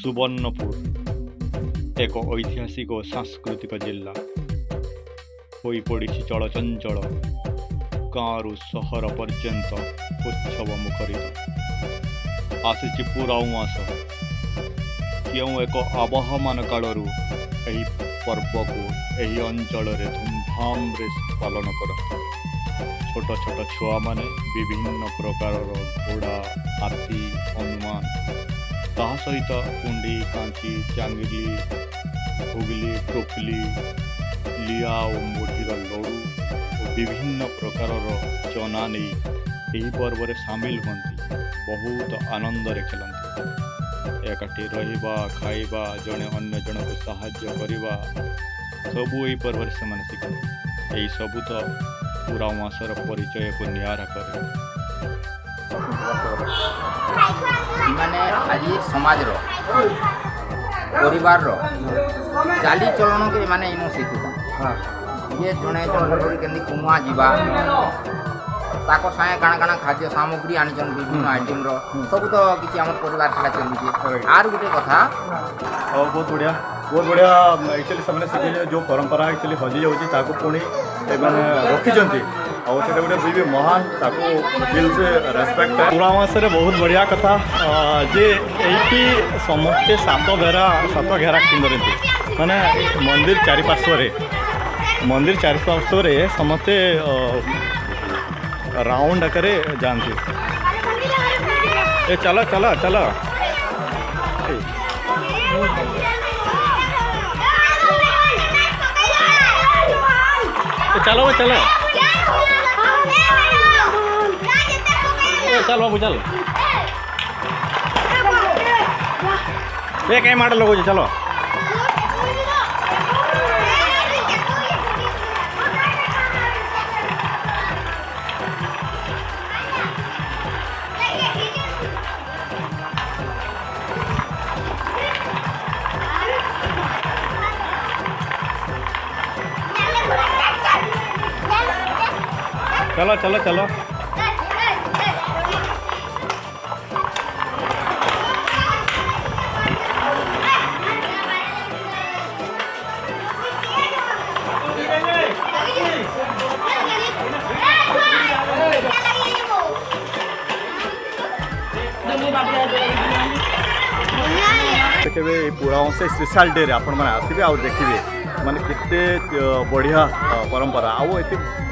सुवर्णपुर एक ऐतिहासिक और सांस्कृतिक जिला हो पड़ी चलचंचल गाँव सहर पर्यंत उत्सव मुखरित आसी पूरा मास क्यों एक आबहमान कालू यही पर्व को यही अंचल धूमधाम पालन करते छोट छोट छुआ माने विभिन्न प्रकार घोड़ा हाथी हनुमान ता सहित कुंडी कांची चांगिली हुगली टोपली लिया और मुढ़ीर लड़ू और विभिन्न प्रकार चना नहीं यही पर्व में सामिल होती बहुत आनंद खेलती एकाठी रहिबा खाइबा जड़े अन्य जन को साहाय्य करवा सबू यही पर्व से शिखते यही सबू तो पूरा मासर परिचय को नियारा करे माने आज समाज रो परिवार रो चाली चलन के माने इनो शिखुता ये जने जन केंदी कुमा जीवा ताको साए काना काना खाद्य सामग्री आनी जन विभिन्न आइटम रो सब तो किछि हमर परिवार सारा चलुची आर गुटे कथा बहुत बढ़िया एक्चुअली सबने शिखे जो परंपरा एक्चुअली हजि जाउची ताको पुणी एमाने रखिचंती और सेटा गोटे भी महान ताको दिल से रेस्पेक्ट है पूरा मास बहुत बढ़िया कथा जे एठी समस्ते सात घेरा किंदरती माने मंदिर चारिपार्श्व समस्ते राउंड आकर जानती ए चलो चलो चलो चलो चलो चल बाबू चल कहीं माड़ लगो चलो चलो चलो चलो केवे पूरा से स्पेशल डे रे आपण माने आसीबे आ देखिबे माने केते बढ़िया परंपरा आ